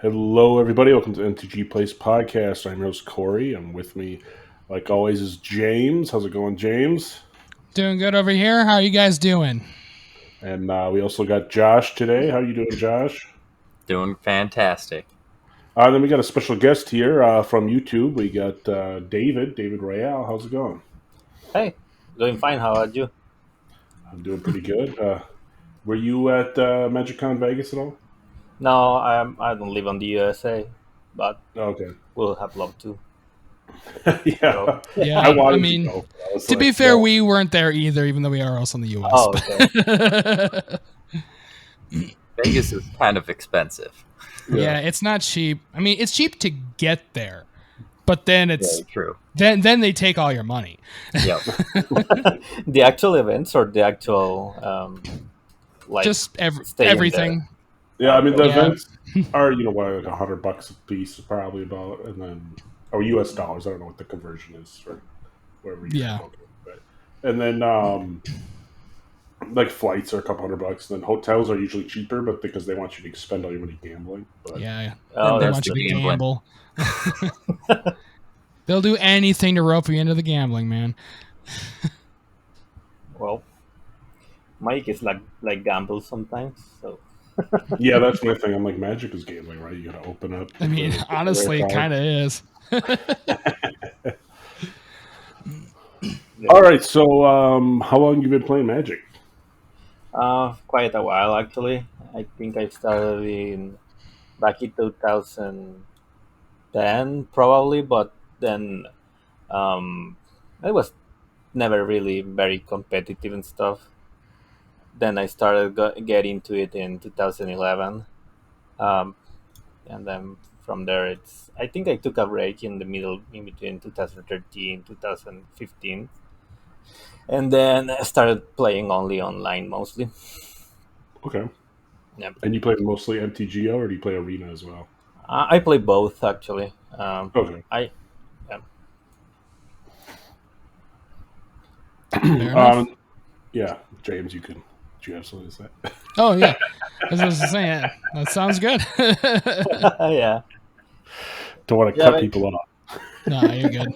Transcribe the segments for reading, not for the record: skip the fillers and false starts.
Hello, everybody. Welcome to MTG Place Podcast. I'm your host, Corey. And with me, like always, is James. How's it going, James? Doing good over here. How are you guys doing? And we also got Josh today. How you doing, Josh? Doing fantastic. Then we got a special guest here from YouTube. We got David Royale. How's it going? Hey, doing fine. How about you? I'm doing pretty good. Were you at MagicCon Vegas at all? No, I don't live on the USA, but Okay. we'll have love to. Yeah. Yeah, I mean, to go. to be fair, we weren't there either, even though we are also in the US. Oh, okay. Vegas is kind of expensive. Yeah, it's not cheap. I mean, it's cheap to get there, but then it's Very true. then they take all your money. Yep. The actual events or the actual like Just staying everything. Yeah, I mean the Yeah. events are like $100 a piece, probably about, and then US dollars. I don't know what the conversion is for wherever you're Yeah. located, but and then like flights are a couple $100, and then hotels are usually cheaper, but because they want you to spend all your money gambling. But Yeah. Oh, They that's want you the to gambling. gamble. They'll do anything to rope you into the gambling, man. well, Mike is like gamble sometimes. So yeah, that's my thing. I'm like, Magic is gambling, right? You got to open up. I mean, honestly, it kind of is. All right, so how long you been playing Magic? quite a while actually. I think I started back in 2010 probably, but then I was never really very competitive and stuff. Then I started get into it in 2011, um, and then from there it's. I think I took a break in the middle, in between 2013, 2015, and then I started playing only online mostly. Okay. Yep. And you play mostly MTGO, or do you play Arena as well? I play both actually. Okay. Fair enough. Yeah, James, you have something to say? Oh yeah, as I was saying, that sounds good. Yeah. Don't want to Yeah, cut but- people off. No, you're good.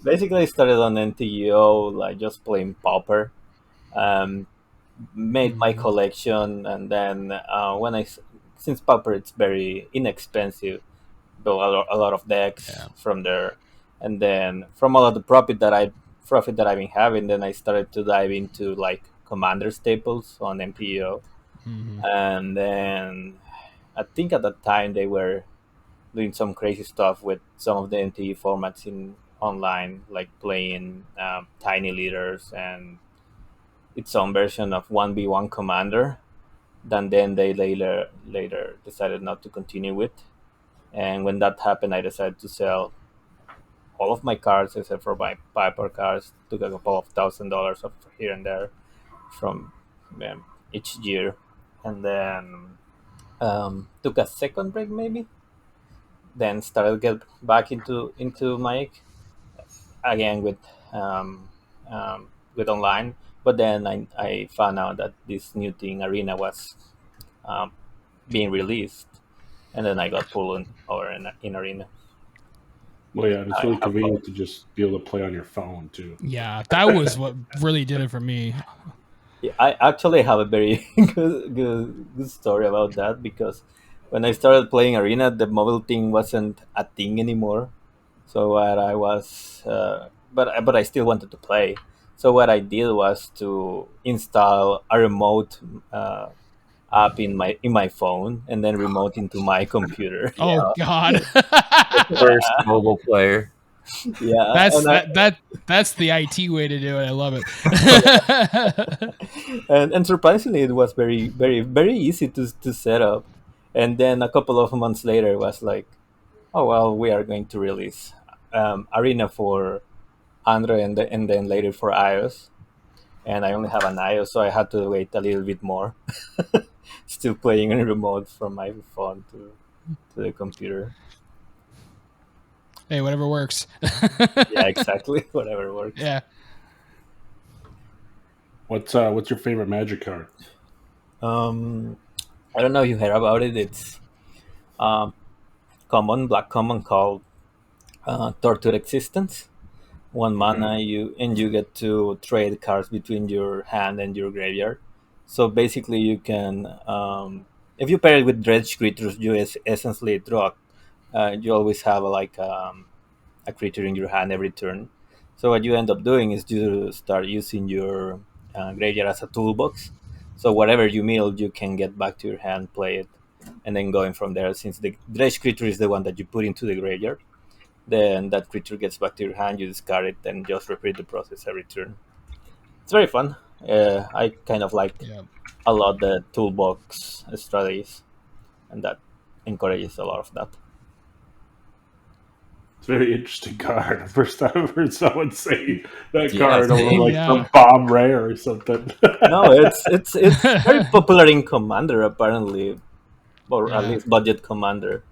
Basically, I started on MTGO, like just playing Pauper. Made my collection, and then since Pauper it's very inexpensive, built a lot of decks from there, and then from all of the profit that I've been having, then I started to dive into like Commander staples on MTGO, and then I think at that time they were doing some crazy stuff with some of the MTG formats in online, like playing tiny leaders and its own version of 1v1 Commander. Then they later decided not to continue with. And when that happened, I decided to sell all of my cards except for my Pauper cards. Took a couple of $1,000 of here and there from each year, and then took a second break maybe. Then started get back into Mike again with online. But then I found out that this new thing Arena was um, being released, and then I got pulled over in Arena. Well, yeah, and it's I really have convenient to just be able to play on your phone too. Yeah, that was what really did it for me. Yeah, I actually have a very good story about that, because when I started playing Arena, the mobile thing wasn't a thing anymore. So what I was, but I still wanted to play. So what I did was to install a remote app in my phone, and then remote into my computer. Oh God, First mobile player. Yeah, that's the IT way to do it. I love it. and surprisingly, it was very very very easy to set up. And then a couple of months later, it was like, oh well, we are going to release Arena for Android, and then later for iOS. And I only have an iOS, so I had to wait a little bit more. Still playing on remote from my phone to the computer. Hey, whatever works. Yeah, exactly. Whatever works. Yeah. What's your favorite Magic card? I don't know if you heard about it. It's um, black common called Tortured Existence. One mana, you get to trade cards between your hand and your graveyard. So basically, you can if you pair it with dredge creatures, you essentially draw. You always have a creature in your hand every turn. So what you end up doing is you start using your graveyard as a toolbox. So whatever you mill, you can get back to your hand, play it, and then going from there. Since the dredge creature is the one that you put into the graveyard, then that creature gets back to your hand, you discard it, and just repeat the process every turn. It's very fun. I kind of like a lot the toolbox strategies, and that encourages a lot of that. It's a very interesting card. First time I've heard someone say that Yeah, card over same. like Yeah. some bomb rare or something. No, it's very popular in Commander apparently, or at Yeah. least budget Commander.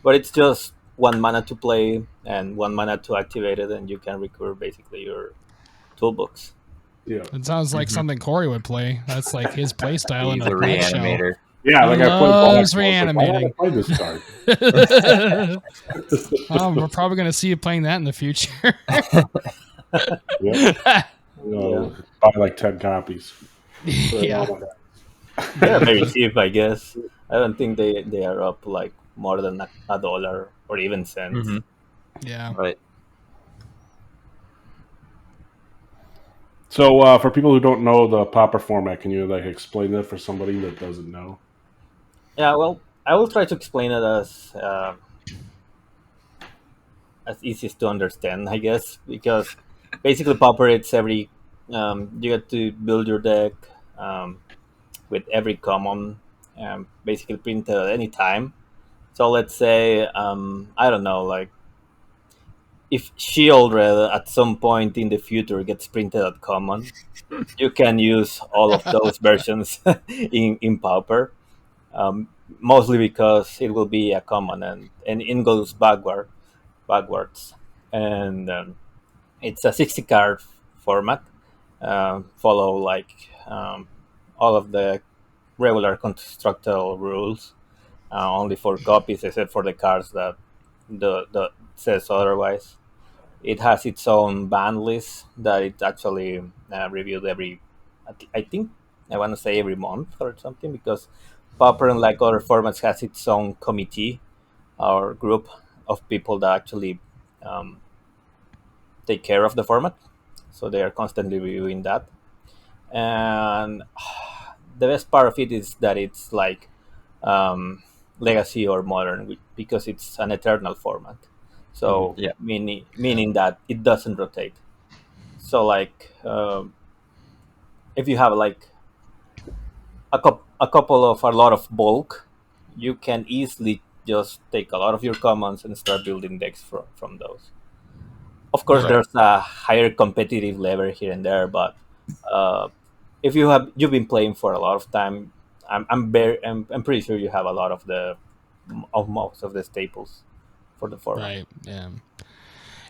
But it's just one mana to play and one mana to activate it, and you can recur basically your toolbox. Yeah, It sounds like something Corey would play. That's like his play style in He's a a nutshell. reanimator. yeah. He Like I played loves black. I was like, why reanimating. did I play this card? We're probably going to see you playing that in the future. Yeah. Buy like 10 copies. Yeah. They're very cheap, I guess. I don't think they are up like more than a dollar or even cents. Mhm. Yeah. Right. So for people who don't know the Pauper format, can you like explain that for somebody that doesn't know? Yeah, well, I will try to explain it as easiest to understand, I guess, because basically Pauper, it's every you get to build your deck with every common basically printed at any time. So let's say I don't know, like if Shieldred at some point in the future gets printed at common, you can use all of those versions in Pauper. Mostly because it will be a common and it goes backwards, and it's a 60 card format. Follow like all of the regular constructal rules. Only 4 copies, except for the cards that the says otherwise. It has its own ban list that it's actually reviewed every. I think I want to say every month or something, because Pauper, unlike other formats, has its own committee or group of people that actually um, take care of the format. So they are constantly reviewing that. And the best part of it is that it's like legacy or modern, because it's an eternal format. So Yeah. meaning that it doesn't rotate. So like if you have like a couple of a lot of bulk, you can easily just take a lot of your commons and start building decks from those. Of course, Right. there's a higher competitive level here and there, but uh, if you've been playing for a lot of time, I'm pretty sure you have a lot of most of the staples for the format. Right. Yeah.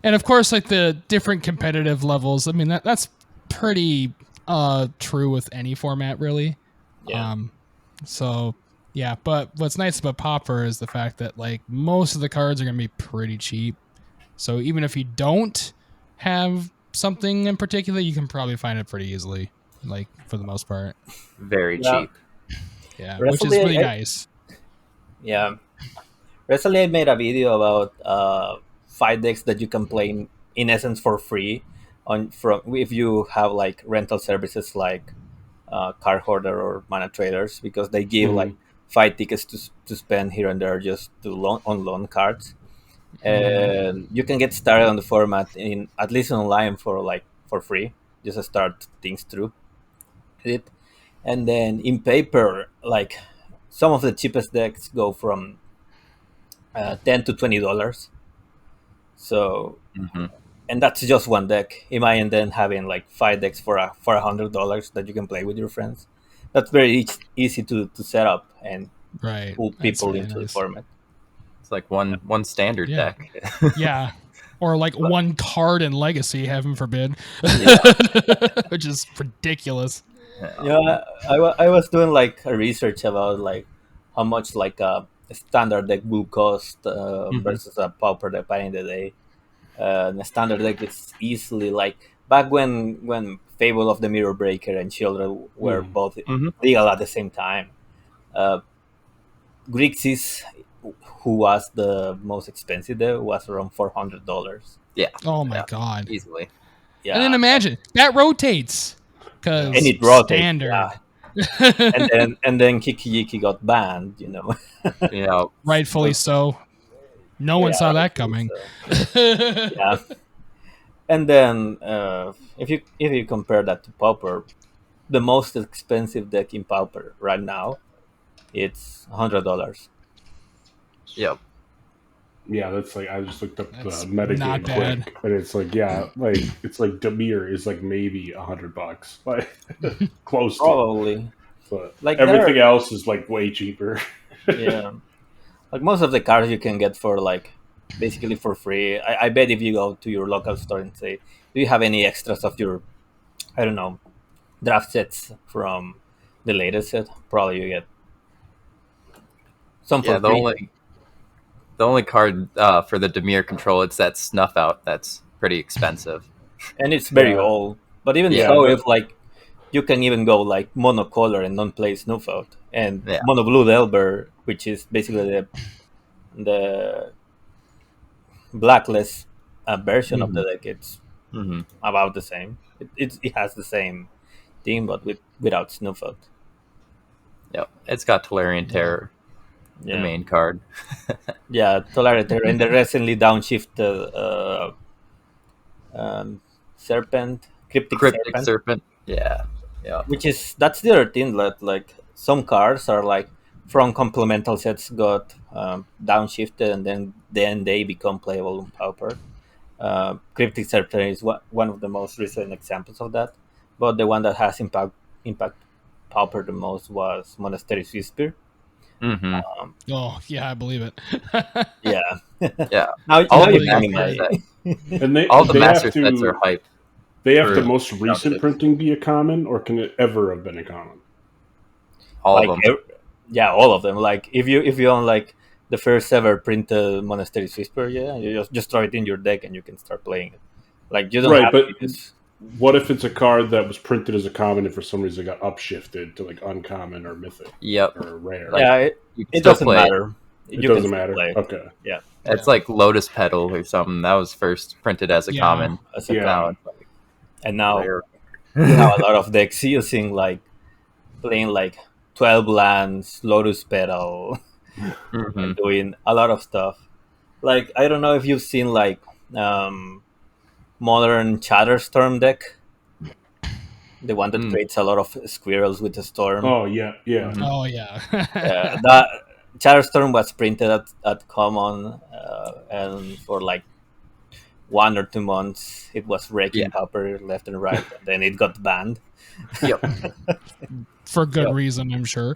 And of course, like the different competitive levels. I mean, that's pretty true with any format, really. Yeah. So yeah, but what's nice about Pauper is the fact that like most of the cards are gonna be pretty cheap. So even if you don't have something in particular, you can probably find it pretty easily, like for the most part. Very Yeah. cheap. Yeah, Recently, which is really I- nice. Yeah. Recently, I made a video about 5 decks that you can play in essence for free on from if you have like rental services like Card Hoarder or Mana Traders, because they give like 5 tickets to spend here and there just to loan cards, and you can get started on the format in at least online for free, just to start things through it. And then in paper, like some of the cheapest decks go from $10 to $20. So, Mhm. and that's just one deck. Imagine then having like 5 decks for $100 that you can play with your friends. That's very easy to set up and Right. pull That's people really into the nice. format. It's like one standard Yeah. deck. Yeah. Or like one card in Legacy, heaven forbid, which is ridiculous. Yeah, I was doing like a research about like how much like a standard deck will cost versus a pauper deck back in the day. The standard deck is easily like back when Fable of the Mirror Breaker and Children were both legal at the same time. Grixis, who was the most expensive there, was around $400. Yeah. Oh my god! Easily. Yeah, And then imagine that rotates because and it rotates. standard. Yeah. and then Kiki got banned. Yeah. Rightfully so. No one saw that coming. Yeah. And then if you compare that to Pauper, the most expensive deck in Pauper right now, it's $100. Yep. Yeah, that's like I just looked up That's the metagame not bad. quick, and it's like it's like Demir is like maybe $100, like close to. Probably. But Like everything else is like way cheaper. Yeah. Like most of the cards you can get for like basically for free. I bet if you go to your local store and say, do you have any extras of your, I don't know, draft sets from the latest set? Probably you get some for free. The only card for the Demir control, it's that Snuff Out. That's pretty expensive. And it's very old. But even so, if like you can even go like monocolor and don't play Snuff Out. And mono blue Delver, which is basically the blacklist version of the deck, it's about the same. It has the same theme, but without Snuff Out. Yep, it's got Tolarian Terror, the main card. Yeah, Tolarian Terror, and the recently downshifted Cryptic Serpent. Yeah. That's the other thing that like some cards are like from complemental sets got downshifted and then they become playable in Pauper. Cryptic Serpent is one of the most recent examples of that, but the one that has impact Pauper the most was Monastery's Whisper. Oh yeah, I believe it. Yeah. Now all the master sets are hyped. They have the most recent printing be a common, or can it ever have been a common? All of them. All of them. Like if you own like the first ever printed Monastery's Whisper, you just throw it in your deck and you can start playing it. Like you don't have to use. What if it's a card that was printed as a common and for some reason got upshifted to like uncommon or mythic? Yep. Or rare. It doesn't matter. It doesn't matter. Okay. Yeah. It's like Lotus Petal or something. That was first printed as a common. And now a lot of decks using like playing like 12 lands, Lotus Petal, and doing a lot of stuff. Like I don't know if you've seen like modern Chatterstorm deck, the one that creates a lot of squirrels with the storm. Oh yeah. Oh yeah. That Chatterstorm was printed at common, and for like 1 or 2 months it was wrecking Pauper left and right, and then it got banned. Yep. For good reason, I'm sure.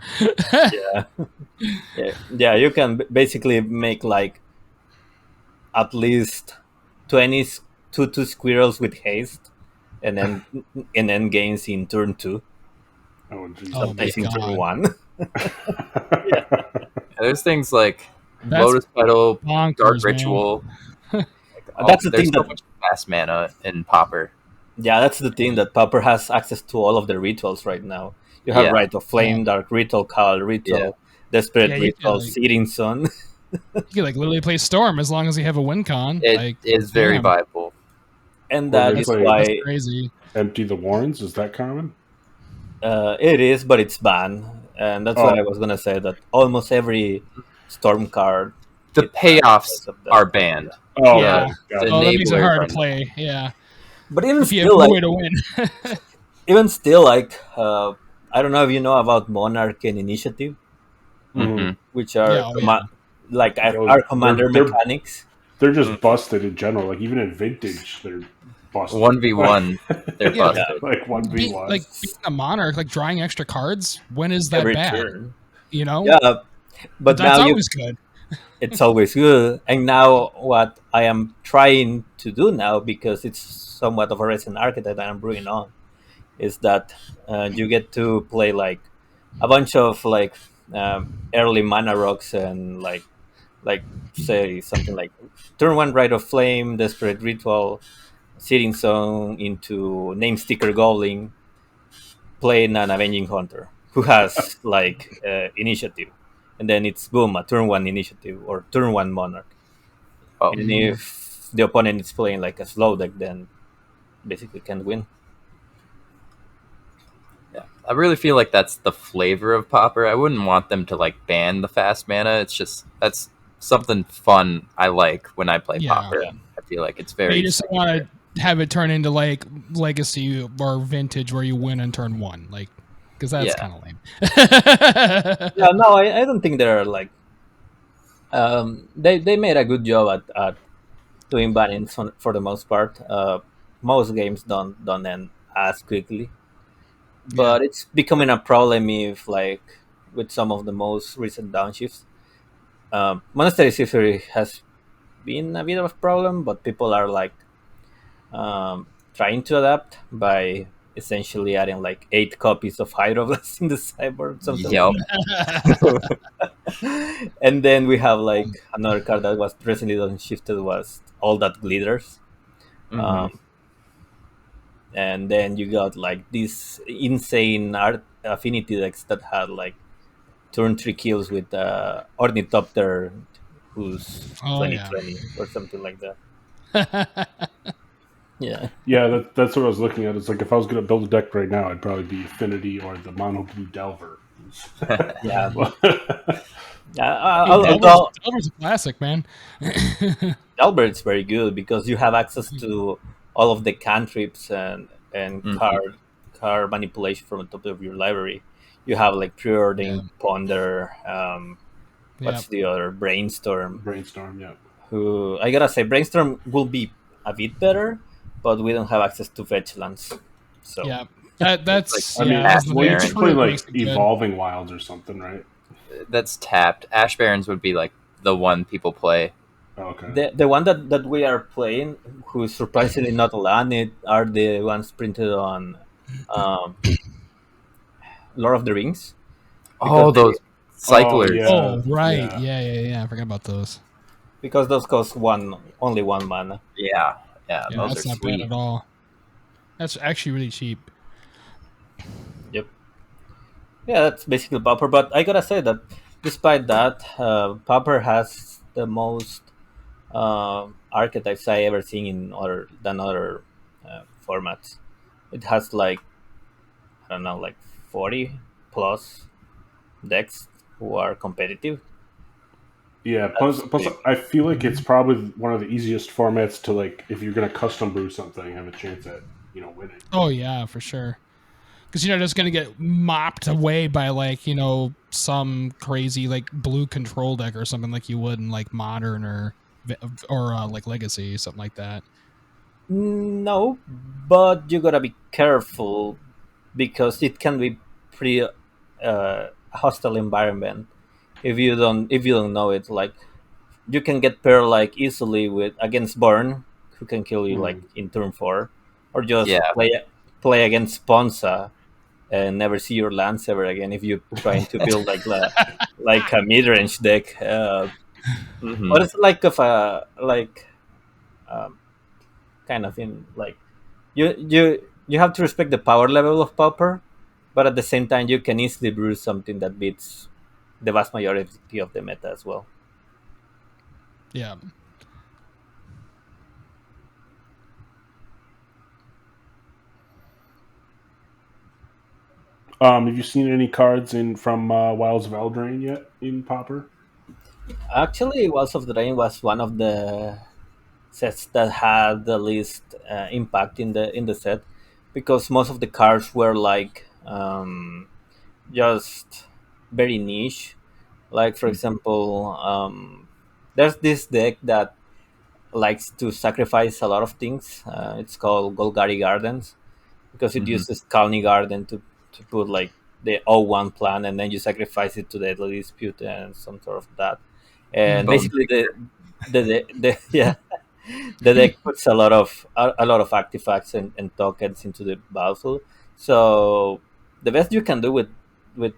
Yeah, you can basically make like at least 22 squirrels with haste, and then gains in turn 2. Oh geez. Sometimes in turn 1. There's things like That's Lotus Petal, bonkers, Dark Ritual. That's the thing so much fast mana in Pauper. Yeah, that's the thing, that Pauper has access to all of the rituals right now. You have Rite of Flame, Dark Ritual, Call Ritual, Desperate Ritual, Seeding Sun. You can like literally play Storm as long as you have a win con. It is very viable. And that is why... That's crazy. Empty the Warrens, is that common? It is, but it's banned. And that's what I was going to say, that almost every Storm card... The payoffs are banned. Oh, yeah. That makes it hard to play, yeah. But even if you still, have no like, way to win. even still, like, I don't know if you know about Monarch and Initiative, which are our commander mechanics. They're just busted in general. Like even in Vintage, they're busted. 1v1, they're busted. Like 1v1. Like being a Monarch, like drawing extra cards. When is that Every bad? turn. You know? Yeah, but that's now always good. it's always good. And now what I am trying to do now, because it's somewhat of a recent archetype that I'm brewing on, is that you get to play like a bunch of like early mana rocks and like say something like turn one Rite of Flame, Desperate Ritual, Searing Song into Name Sticker Goblin, playing an Avenging Hunter who has like initiative, and then it's boom a turn one initiative or turn one Monarch. Oh, And if the opponent is playing like a slow deck, then basically can't win. yeah. I really feel like that's the flavor of Pauper. I wouldn't want them to like ban the fast mana. It's just that's something fun I like when I play Yeah. Pauper. Yeah. I feel like it's But very you just want to have it turn into like Legacy or Vintage where you win on turn one, like because that's Yeah. kind of lame. Yeah, no, I don't think they're like they made a good job at doing bannings for the most part. Most games don't end as quickly, but it's becoming a problem if like with some of the most recent downshifts. Monastery Sorcery has been a bit of a problem, but people are like trying to adapt by essentially adding like 8 copies of Hydroblast in the sideboard, something like Yep. that. And then we have like another card that was recently downshifted was All That Glitters. Mhm. And then you got like these insane art affinity decks that had like turn 3 kills with Ornithopter who's Oh yeah. 2020 or something like that. Yeah. Yeah, that's what I was looking at. It's like if I was going to build a deck right now, I'd probably be Affinity or the Mono Blue Delver. Yeah. Well, Yeah. Hey, Delver's a classic, man. Albert's very good because you have access to all of the cantrips and Mhm. card manipulation from the top of your library. You have like preordained ponder. What's Yep. the other brainstorm? Brainstorm, yeah. Who I gotta say, brainstorm will be a bit better, but we don't have access to fetch lands. So Yeah. That's I mean, that's the well, you thing. could play True like makes it good. Evolving Wilds or something, right? That's tapped. Ash Barons would be like the one people play. Oh, okay. the one that we are playing, who's surprisingly not allowed it, are the ones printed on um, Lord of the Rings. Oh, those cyclers. yeah. Oh right. Yeah. Yeah. I forgot about those. Because those cost only one mana. Yeah, Yeah, those that's are not sweet. bad at all. That's actually really cheap. Yep. Yeah, that's basically Pauper. But I gotta say that despite that, Pauper has the most archetypes I ever seen in other formats. It has like I don't know, like 40 plus decks who are competitive. Yeah, That's plus big. I feel like it's probably one of the easiest formats to like if you're going to custom brew something, have a chance at winning. Oh yeah, for sure. Because you're not just gonna get mopped away by like some crazy like blue control deck or something like you would in like modern or like legacy, something like that. No, but you gotta be careful because it can be pretty hostile environment if you don't know it. Like you can get paired like easily with against Burn, who can kill you like in turn 4, or just Yeah. play against Ponza and never see your lands ever again if you're trying to build like a mid-range deck. Mhm. But it's like of a like um, kind of in like you have to respect the power level of Pauper, but at the same time you can easily brew something that beats the vast majority of the meta as well. Yeah. Have you seen any cards in from Wilds of Eldraine yet in Pauper? Actually, Walls of the Rain was one of the sets that had the least impact in the set because most of the cards were like just very niche. Like for example, there's this deck that likes to sacrifice a lot of things. It's called Golgari Gardens because it Mhm. uses Kalni Garden to put like the O1 plan and then you sacrifice it to the Deadly Dispute and some sort of that. And Mhm. basically yeah, the deck puts a lot of artifacts and tokens into the battlefield. So the best you can do with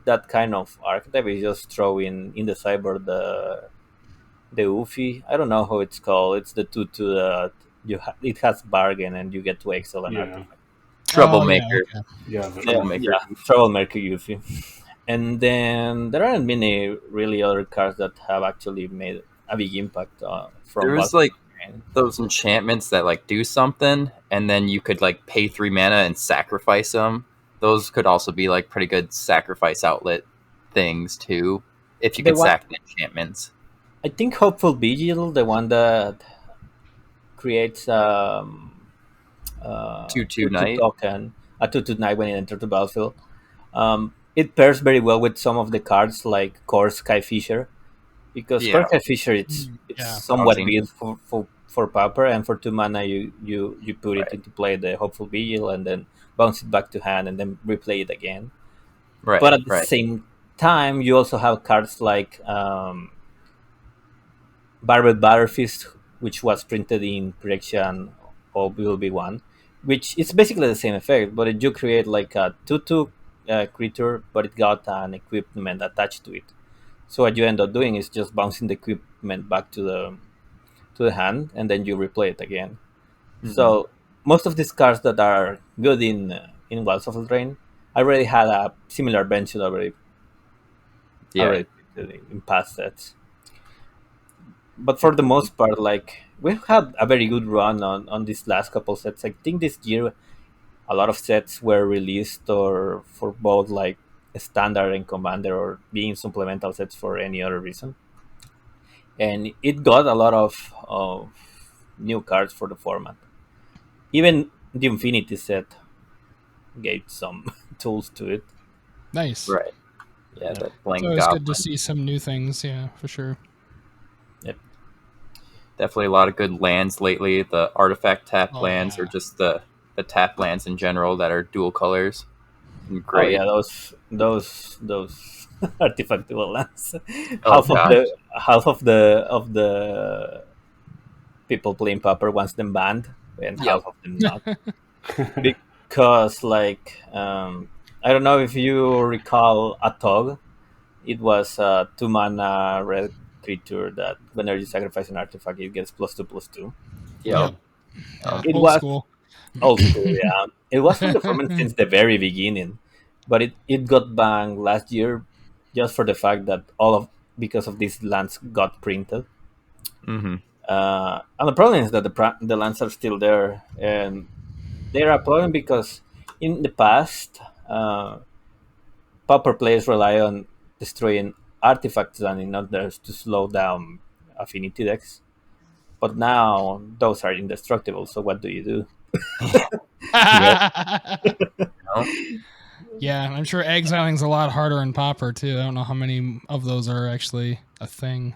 that kind of archetype is just throw in the sideboard the Ufi. I don't know how it's called. It's the 2/2 that it has bargain and you get to exile an Yeah, artifact. Oh yeah, Troublemaker. okay. yeah, Yeah, Troublemaker. yeah, Troublemaker Ufi. And then there aren't many really other cards that have actually made a big impact from There's Battle. like those enchantments that like do something, and then you could like pay 3 mana and sacrifice them. Those could also be like pretty good sacrifice outlet things too, if you The could one sack the enchantments. I think Hopeful Vigil, the one that creates 2/2 2/2 night. token, a 2/2 night when it enters the battlefield. It pairs very well with some of the cards like Core Skyfisher, because Yeah. Core Skyfisher it's Yeah. somewhat Bouncing. built for Pauper, and for 2 mana you put it Right. into play the Hopeful Vigil and then bounce it back to hand and then replay it again. Right. But at the Right. same time, you also have cards like Barbed Battlefist, which was printed in Projection or will be one, which is basically the same effect, but you create like a 2/2 creature, but it got an equipment attached to it. So what you end up doing is just bouncing the equipment back to the hand, and then you replay it again. Mhm. So most of these cards that are good in Wilds of Eldraine already had a similar bench Yeah. already printed in past sets. But for the most part, like we've had a very good run on these last couple sets. I think this year a lot of sets were released or for both like standard and commander or being supplemental sets for any other reason. And it got a lot of new cards for the format. Even the Infinity set gave some tools to it. Nice. Right. Yeah. Yeah. That It's blank always good to goblin. see some new things. Yeah, for sure. Yep. Definitely a lot of good lands lately. The artifact tap Oh lands, or yeah. just the tap lands in general that are dual colors. Oh Great. yeah, those artifact dual lands. Oh half of gosh. the half of the people playing Pauper wants them banned, and Yep. half of them not. Because like I don't know if you recall Atog. It was a 2 mana red creature that whenever you sacrifice an artifact, it gets +2/+2. Yep. Yep. Yeah. It Old was school. old school, yeah. It was from the format since the very beginning, but it got banned last year just for the fact that all of because of these lands got printed. Mm-hmm. And the problem is that the lands are still there, and they're a problem because in the past, Pauper players rely on destroying artifacts and in order to slow down affinity decks. But now those are indestructible. So what do you do? Yep. No? Yeah, I'm sure exiling's a lot harder in Pauper too. I don't know how many of those are actually a thing.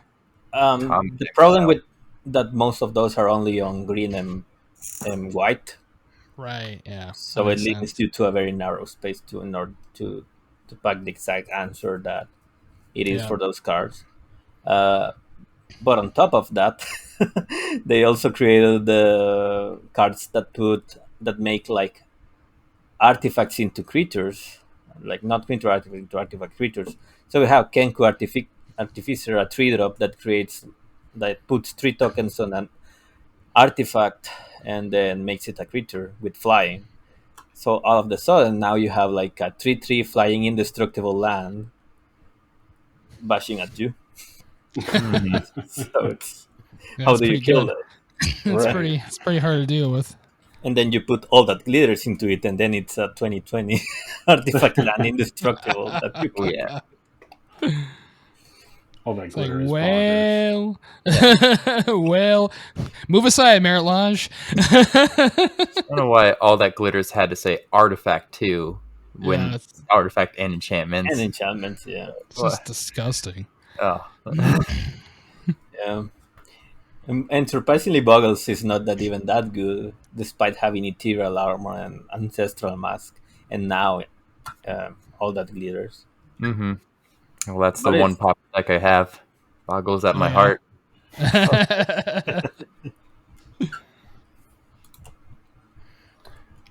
Common The problem exile. with that most of those are only on green and white, Right. Yeah. That so it makes limits sense. you to a very narrow space to in order to pack the exact answer that it is Yeah. for those cards. Uh, but on top of that, they also created the cards that make like artifacts into creatures, like not creature artifacts into artifact creatures. So we have Kenku Artificer, a 3 drop that puts 3 tokens on an artifact and then makes it a creature with flying. So all of the sudden now you have like a 3/3 flying indestructible land bashing at you. Mhm. So it's Yeah, how that's do you pretty kill good. that? it's Right. pretty. It's pretty hard to deal with. And then you put all that glitters into it, and then it's a 2020 artifact land indestructible that you Oh can. yeah. All that It's like, glitter is bonkers. well, move aside, Merit Lodge. I don't know why all that glitters had to say artifact too, Yeah, when artifact and enchantments. And enchantments, yeah. it's just disgusting. Oh. Yeah. And surprisingly, Boggles is not that even that good, despite having ethereal armor and ancestral mask, and now all that glitters. Mm-hmm. Well, that's the But one it's pop deck I have. Boggles at my heart.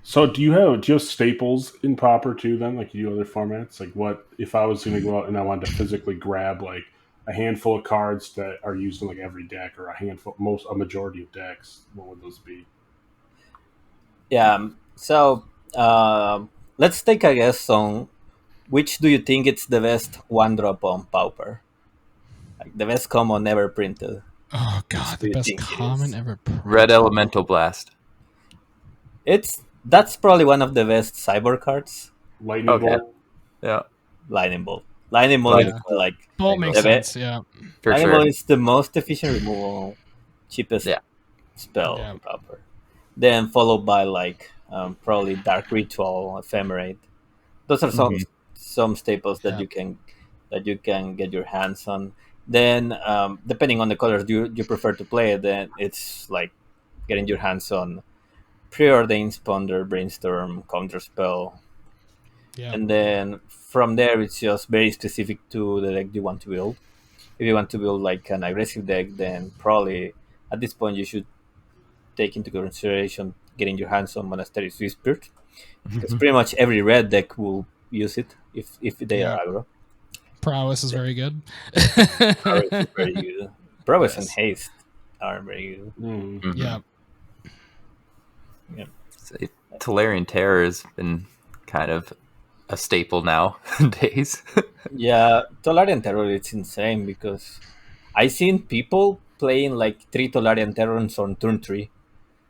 So do you have staples in Pauper too? Then, like you do other formats. Like, what if I was going to go out and I wanted to physically grab like a handful of cards that are used in like every deck, or a majority of decks? What would those be? Yeah. So let's take a guess on which do you think it's the best one drop on Pauper? Like the best common ever printed. Oh god, the best common ever printed. Red Elemental Blast. That's probably one of the best cyborg cards. Lightning Bolt. Yeah. Lightning Bolt. Lightning Bolt is like Bolt makes sense. Yeah. Lightning Bolt is the most efficient removal, cheapest spell Yeah. on Pauper. Then followed by like probably Dark Ritual, Ephemerate. Those are some staples that you can get your hands on. Then depending on the colors you prefer to play, then it's like getting your hands on Preordained, Ponder, Brainstorm, Counterspell. Yeah. And then from there it's just very specific to the deck you want to build. If you want to build like an aggressive deck, then probably at this point you should take into consideration getting your hands on Monastery's Whisper, because pretty much every red deck will use it if they are aggro. Prowess is very good. Prowess is very good. Prowess and Haste are very good. Mm-hmm. Yeah. Tolarian Terror has been kind of a staple nowadays. Yeah, Tolarian Terror, it's insane because I've seen people playing like 3 Tolarian Terrors on turn 3.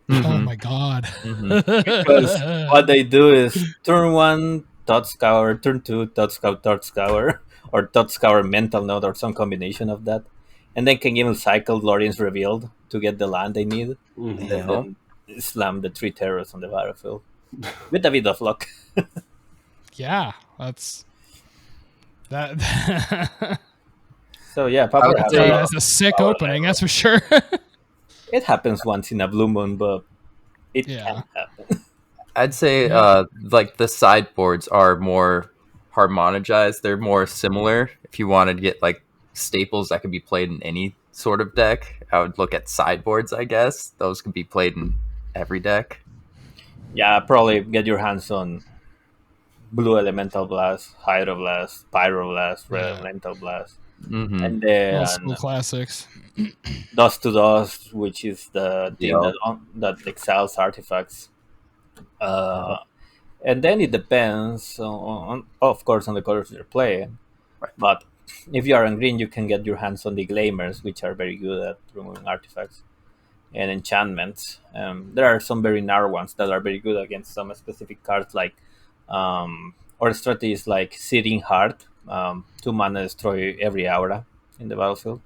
Oh my god. Because what they do is turn 1, Thought Scour, turn 2, Thought Scour, or Thought Scour Mental Note, or some combination of that. And then can even cycle Lorian's Revealed to get the land they need. Mm-hmm. And then slam the 3 terrors on the battlefield with a bit of luck. Yeah, that's that. So yeah, Pauper that's a sick opening, that's for sure. It happens once in a blue moon, but it can happen. I'd say like the sideboards are more harmonized. They're more similar. If you wanted to get like staples that could be played in any sort of deck, I would look at sideboards, I guess. Those could be played in every deck. Yeah, probably get your hands on Blue Elemental Blast, Hydroblast, Pyroblast, Red Elemental Blast. Mm-hmm. And then all school classics. Dust to Dust, which is the thing that exiles artifacts. And then it depends on, of course, on the colors you're playing. Right. But if you are on green, you can get your hands on the Glamours, which are very good at removing artifacts and enchantments. There are some very narrow ones that are very good against some specific cards, like or strategies like Searing Heart, 2 mana destroy every aura in the battlefield,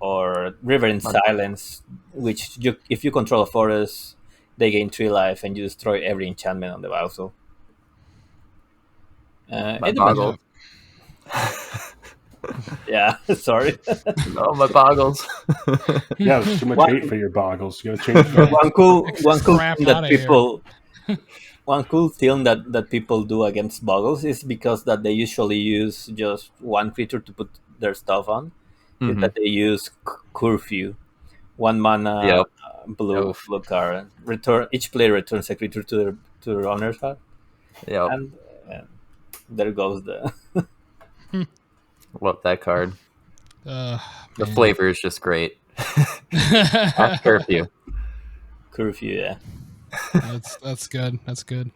or River in Silence, which if you control a forest, they gain 3 life and you destroy every enchantment on the battlefield. My boggles. Yeah, sorry. Oh, my boggles. Yeah, there's too much hate for your boggles. You gotta change that. One cool thing that people do against boggles is because that they usually use just one creature to put their stuff on. Is that they use Curfew, 1 mana blue card. Each player returns a creature to their owner's hand. Yeah, and there goes the. Love that card. The Man. flavor is just great. Curfew. Curfew, yeah. That's good. That's good.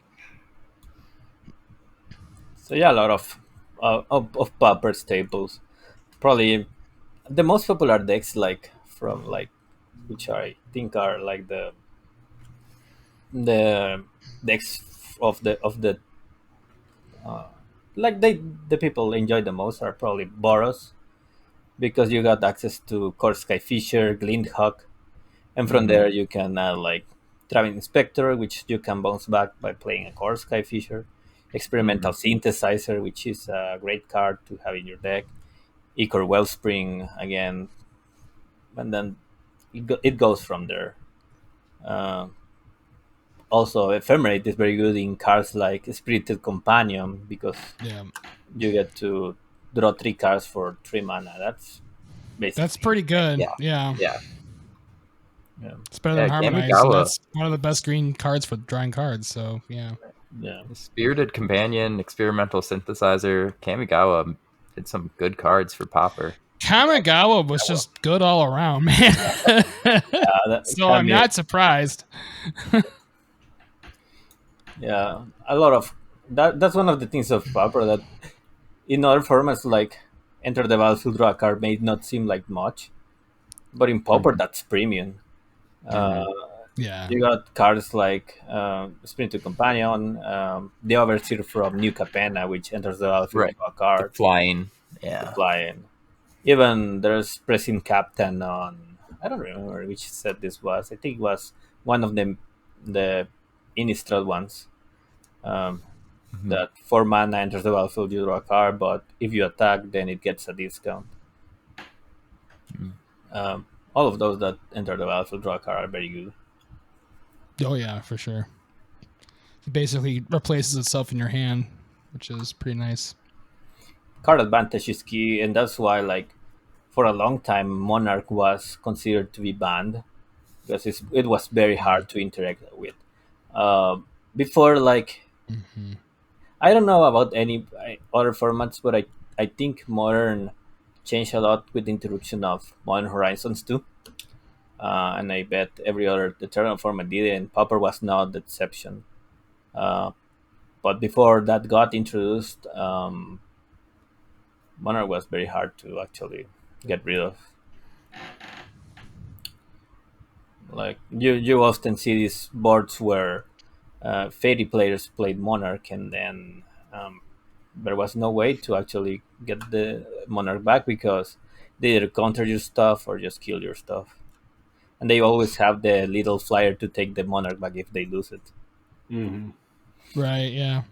So yeah, a lot of Pauper staples. Probably the most popular decks, like from like, which I think are like the decks of the like the people enjoy the most are probably Boros, because you got access to Core Skyfisher, Glinthawk, and from there you can add like Traveling Inspector, which you can bounce back by playing a Core Skyfisher, Experimental Synthesizer, which is a great card to have in your deck, Ichor Wellspring again, and then it goes from there. Also, Ephemerate is very good in cards like Spirited Companion, because you draw 3 cards for 3 mana. That's basically That's pretty good. Yeah. Yeah. Yeah. It's better than Yeah, Harmonize, and Kamigawa. that's one of the best green cards for drawing cards. So yeah. Spirited Companion, Experimental Synthesizer, Kamigawa did some good cards for Pauper. Kamigawa was just good all around, man. So I'm not surprised. Yeah, a lot of that's one of the things of Pauper that in other formats like Enter the Battlefield, draw a card may not seem like much, but in Pauper that's premium. Yeah. You got cards like Spirited Companion, the Overseer from New Capenna, which enters the battlefield, Right. draw a card. The flying. Yeah. Flying. Even there's Pressing Captain on, I don't remember which set this was. I think it was one of the Innistrad ones. That 4 mana enters the battlefield, you draw a card, but if you attack, then it gets a discount. All of those that enter the battlefield, draw a card are very good. Oh yeah, for sure. It basically replaces itself in your hand, which is pretty nice. Card advantage is key, and that's why, like, for a long time, Monarch was considered to be banned because it was very hard to interact with. Before, like, I don't know about any other formats, but I think Modern changed a lot with the introduction of Modern Horizons 2. And I bet every other Eternal format did it, and Pauper was not the exception. But before that got introduced, Monarch was very hard to actually get rid of. Like you often see these boards where Fairy players played Monarch, and then there was no way to actually get the Monarch back because they either counter your stuff or just kill your stuff. And they always have the little flyer to take the Monarch back if they lose it. Right, yeah.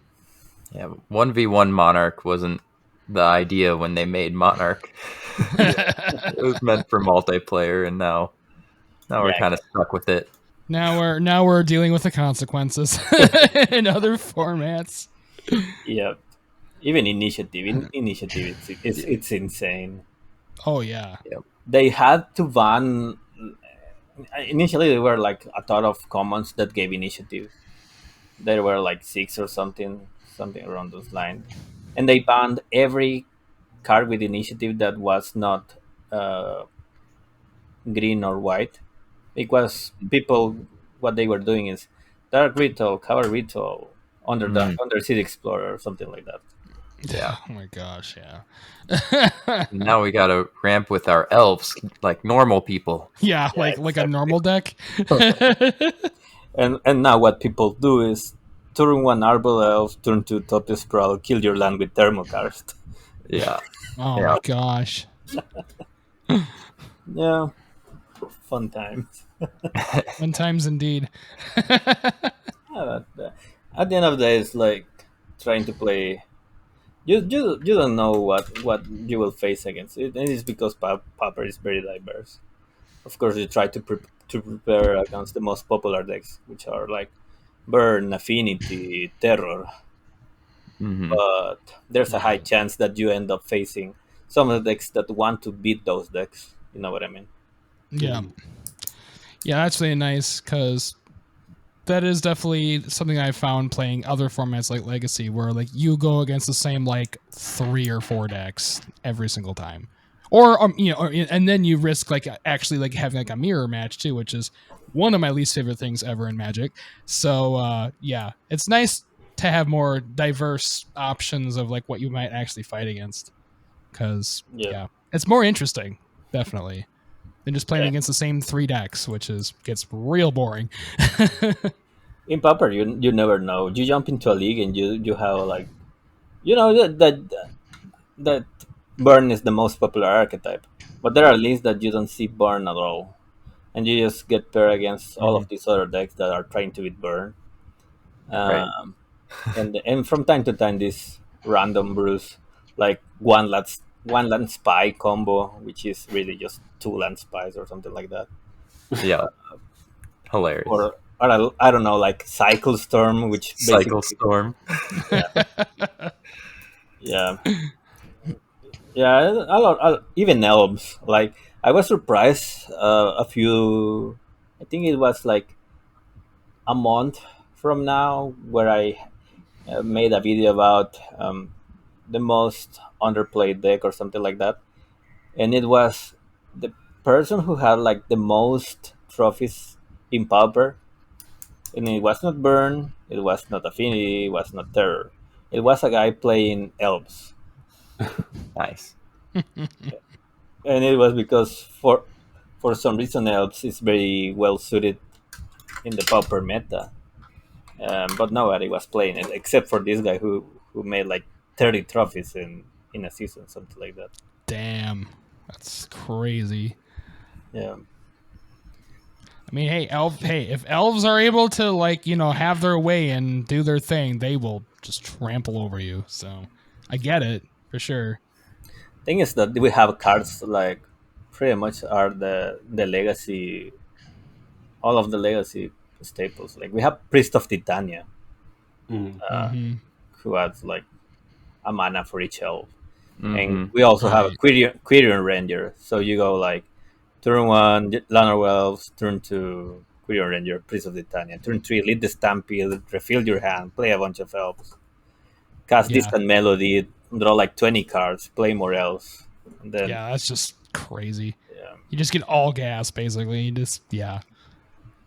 Yeah, 1v1 Monarch wasn't the idea when they made Monarch. It was meant for multiplayer, and now we're kind of stuck with it. Now we're dealing with the consequences in other formats. Yeah, even Initiative. Initiative, it's insane. Oh yeah. Yep. They had to ban. Initially, there were like a ton of commons that gave Initiative. There were like 6 or something around those lines, and they banned every card with Initiative that was not green or white, because people, what they were doing is Dark Ritual, Cover Ritual, Under City Explorer, or something like that. Yeah. Oh my gosh, yeah. Now we gotta ramp with our elves like normal people. Yeah, like a normal deck. And now what people do is turn 1 Arbor Elf, turn 2 Top Sprawl, kill your land with Thermokarst. Yeah. Oh my gosh. Yeah, fun times. Fun times indeed. Yeah, but, at the end of the day, it's like trying to play. You don't know what you will face against it, and it's because Pauper is very diverse. Of course, you try to prepare against the most popular decks, which are like Burn, Affinity, Terror. But there's a high chance that you end up facing some of the decks that want to beat those decks. You know what I mean? Yeah. Yeah, that's really nice because that is definitely something I found playing other formats like Legacy, where like you go against the same like 3 or 4 decks every single time, or and then you risk like actually like having like a mirror match too, which is one of my least favorite things ever in Magic. So yeah, it's nice to have more diverse options of like what you might actually fight against, because yeah, it's more interesting definitely than just playing against the same 3 decks, which gets real boring. In Pauper, you never know. You jump into a league and you have like, that Burn is the most popular archetype, but there are leagues that you don't see Burn at all, and you just get paired against all of these other decks that are trying to beat Burn. Right. And from time to time, this random brews like one land spy combo, which is really just 2 land spies or something like that. Yeah. Hilarious. Or I don't know, like Cycle Storm, which Cycle Storm. Yeah. Yeah, even elves. Like I was surprised a few. I think it was like a month from now where I made a video about the most underplayed deck or something like that, and it was the person who had like the most trophies in Pauper, and it was not Burn, it was not Affinity, it was not Terror. It was a guy playing elves, Nice. and it was because for some reason elves is very well suited in the Pauper meta, but nobody was playing it except for this guy who made like 30 trophies in a season, something like that. Damn, that's crazy. Yeah. I mean, hey, if elves are able to like, have their way and do their thing, they will just trample over you. So I get it for sure. Thing is that we have cards like pretty much are the legacy, all of the legacy staples. Like we have Priest of Titania, Mm. who adds like a mana for each elf, and Hmm. we also have a Right. Quirion Ranger. So you go like turn one Lanor Elves, turn two Quirion Ranger, Priest of Titania, turn three lead the Stampede, refill your hand, play a bunch of elves, cast Yeah. Distant Melody, draw like 20 cards, play more elves, and then Yeah, that's just crazy. yeah. You just get all gas basically. You just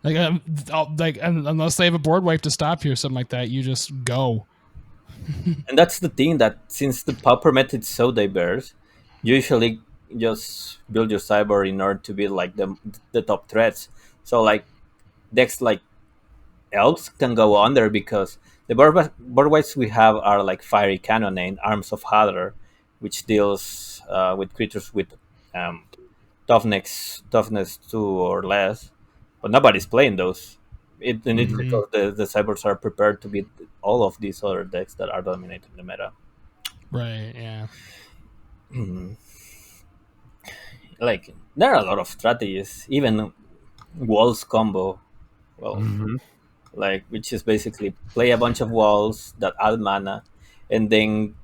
like unless they have a board wipe to stop you or something like that, you just go. And that's the thing that since the pauper method is so diverse, you usually just build your cyber in order to be like the top threats. So like decks like elves can go under because the board wipes we have are like Fiery Cannon and Arms of Hadar, which deals with creatures with um, toughness 2 or less, but nobody's playing those. It's Mhm. because the cybers are prepared to beat all of these other decks that are dominating the meta. Right, yeah. Like there are a lot of strategies, even walls combo. Well, Hmm. like which is basically play a bunch of walls that add mana, and then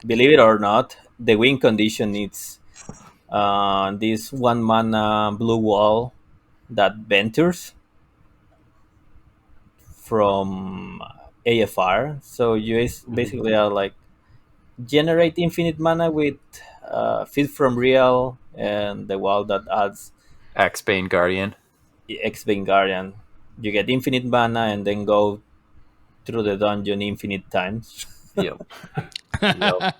believe it or not, the win condition needs this one mana blue wall that ventures from AFR. So you Mhm. basically are like generate infinite mana with Feed from Real and the wall that adds Axbane Guardian. X Guardian. You get infinite mana and then go through the dungeon infinite times. Yep. Yep.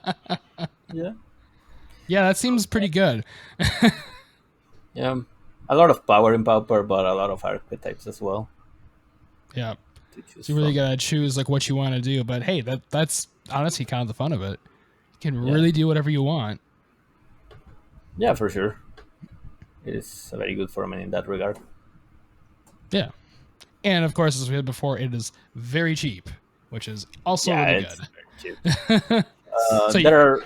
Yeah. Yeah, that seems pretty good. Yeah. A lot of power in Pauper, but a lot of archetypes as well Yeah. to choose So you really from. gotta choose like what you want to do. But hey, that's honestly kind of the fun of it. You can Yeah. really do whatever you want. Yeah, for sure. It is a very good format in that regard. Yeah. And of course, as we had before, it is very cheap, which is also Yeah, really it's good. very cheap. So There are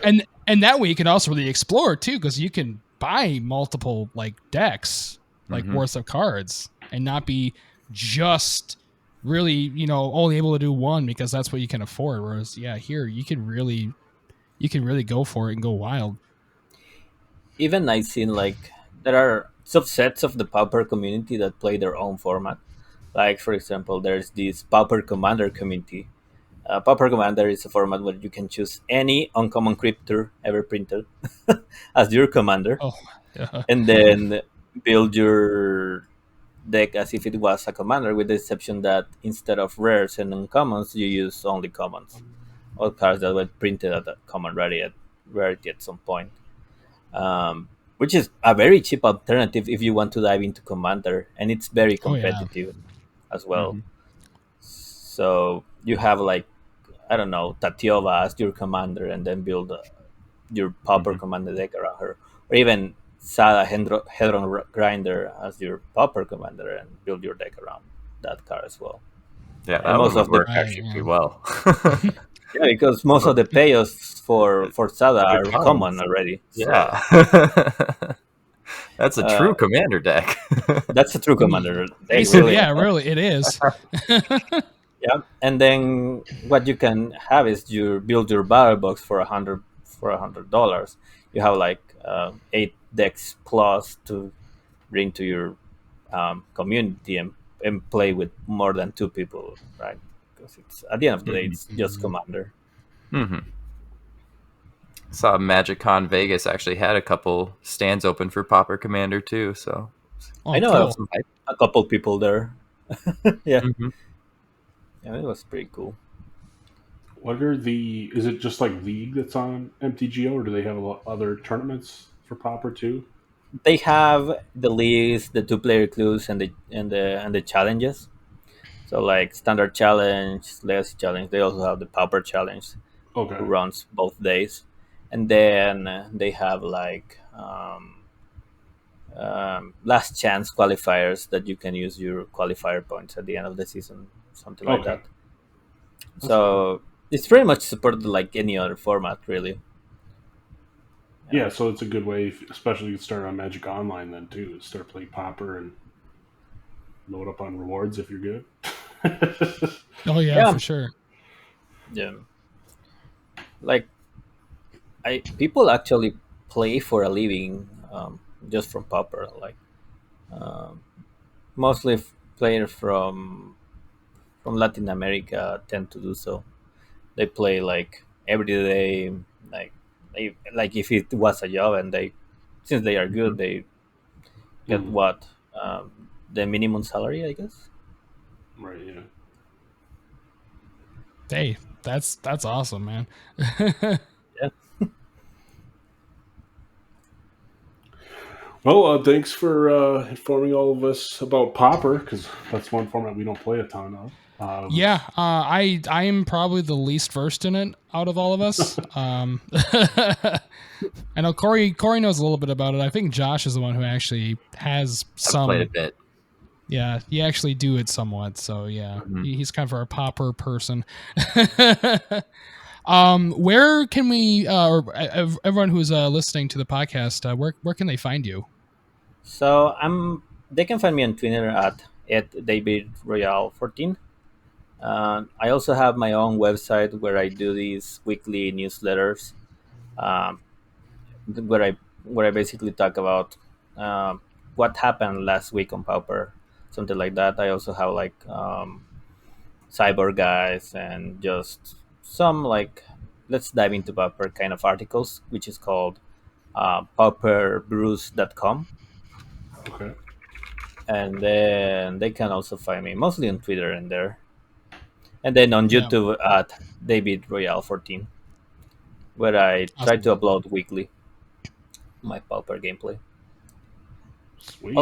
and that way you can also really explore too, because you can buy multiple like decks like Hmm. worth of cards and not be just really only able to do one because that's what you can afford. Whereas here you can really go for it and go wild. even I've seen like there are subsets of the Pauper community that play their own format. Like for example, there's this Pauper Commander community. Pauper Commander is a format where you can choose any uncommon creature ever printed as your commander, Oh, yeah. and then build your deck as if it was a commander, with the exception that instead of rares and uncommons, you use only commons. All cards that were printed at a common rarity at some point. Which is a very cheap alternative if you want to dive into Commander, and it's very Oh yeah. competitive as well. Hmm. So you have like I don't know Tatiova as your commander, and then build your Pauper Hmm. commander deck around her, or even Sada Hedron Grinder as your Pauper commander, and build your deck around that card as well. Yeah, And that one most would of the work Right. actually pretty Yeah. well. yeah, because most of the payoffs for Sada They're are common commons. already. So Yeah. That's a uh, true commander deck. that's a true commander deck, Basically, really. yeah, really, it is. Yeah, and then what you can have is you build your battle box for for $100, you have like 8 decks plus to bring to your community and play with more than 2 people, right? Because it's at the end of the day, it's just Commander. Mm-hmm. Saw MagicCon Vegas actually had a couple stands open for Pauper Commander too, so I know a couple people there. Yeah. Mm-hmm. Yeah, it was pretty cool. What are is it just like League that's on MTGO, or do they have other tournaments for Pauper too? They have the leagues, the 2-player clues, and the challenges. So like standard challenge, legacy challenge. They also have the Pauper challenge, Okay. who runs both days, and then they have like last chance qualifiers that you can use your qualifier points at the end of the season, something like that. That's so it's pretty much supported like any other format, really. Yeah, so it's a good way, especially to start on Magic Online then too. Start playing Pauper and load up on rewards if you're good. Oh yeah, for sure. Yeah, like people actually play for a living just from Pauper. Like mostly players from Latin America tend to do so. They play like every day, like if it was a job, and since they are good, they get what the minimum salary, I guess. Right. Yeah. Hey, that's awesome, man. Yeah. Well, thanks for informing all of us about Pauper, because that's one format we don't play a ton of. I am probably the least versed in it out of all of us. I know Corey knows a little bit about it. I think Josh is the one who actually has some. I've played a bit. Yeah, you actually do it somewhat. So yeah, he's kind of our Pauper person. Where can we, or everyone who's listening to the podcast, where can they find you? So they can find me on Twitter at DavidRoyale14. I also have my own website where I do these weekly newsletters, where I basically talk about what happened last week on Pauper, something like that. I also have like cyber guys and just some like let's dive into Pauper kind of articles, which is called pauperbrews.com. Okay. And then they can also find me mostly on Twitter and there. And then on YouTube at DavidRoyale14, where I try to upload weekly my Pauper gameplay. Sweet.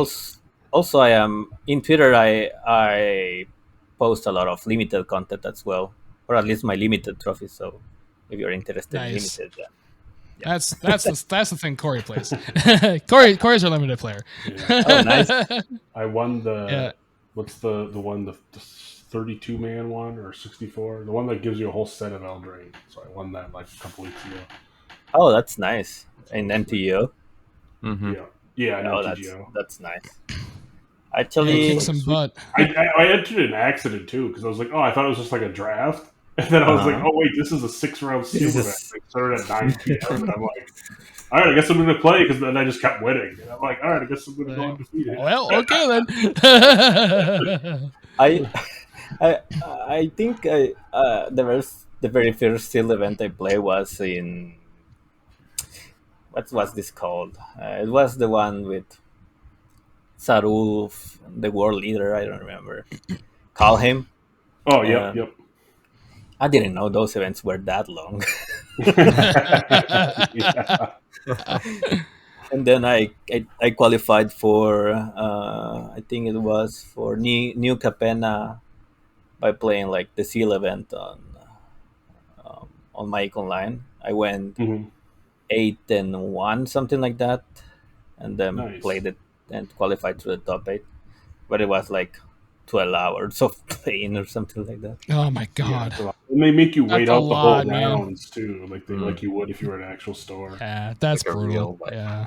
Also, I am in Twitter. I post a lot of limited content as well, or at least my limited trophies. So if you're interested in limited, that's the thing Corey plays. Corey's our limited player. Yeah. Oh, nice. I won what's the one, the 32-man one or 64? The one that gives you a whole set of Eldraine. So I won that like a couple weeks ago. Oh, that's nice. In MTGO. Mm-hmm. Yeah. Oh, MTGO. that's nice. Actually, kick some butt. I entered an accident too because I was like, oh, I thought it was just like a draft, and then I was like, oh wait, this is a 6-round steel event. It started at 9 p.m. and I'm like, all right, I guess I'm going to play, because then I just kept winning. And I'm like, all right, I guess I'm going to go undefeated. Well, okay then. I think the very first steel event I played was in what was this called? It was the one with Sarulf, the world leader. I don't remember. Call him. Oh, yep. I didn't know those events were that long. And then I qualified for I think it was for New Capena by playing like the seal event on Mike Online. I went 8-1, something like that, and then played it and qualified to the top 8. But it was like 12 hours of playing or something like that. Oh my god! Yeah, and they make you wait out the whole man. rounds too, like you would if you were at an actual store. Yeah, that's like brutal. Yeah,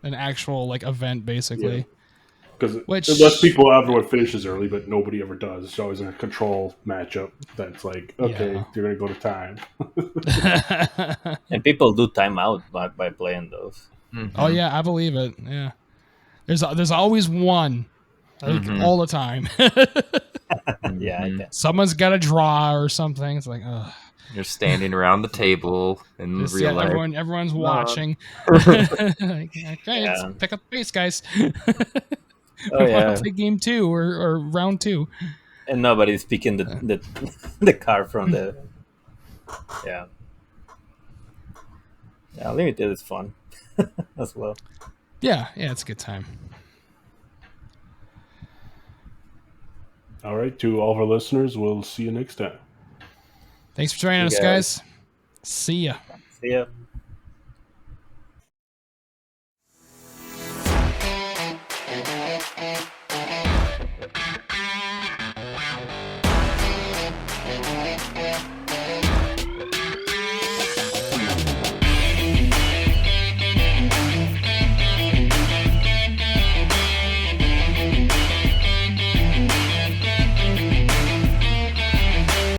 an actual like event basically. because Which- unless people everyone finishes early, but nobody ever does. It's always in a control matchup that's like, okay, Yeah. you're gonna go to time. And people do time out by playing those. Oh yeah, I believe it. Yeah, there's always one, like all the time. Yeah, I can. Someone's got a draw or something. It's like, ugh. You're standing around the table in Just, real life. everyone's watching. Like, okay, let's Yeah. pick up the pace, guys. Oh yeah, Play game 2 or round 2. and nobody's picking the card from the. Yeah. Yeah, limited is fun as well. Yeah, it's a good time. All right, to all of our listeners, we'll see you next time. Thanks for joining us, guys. See ya. See ya.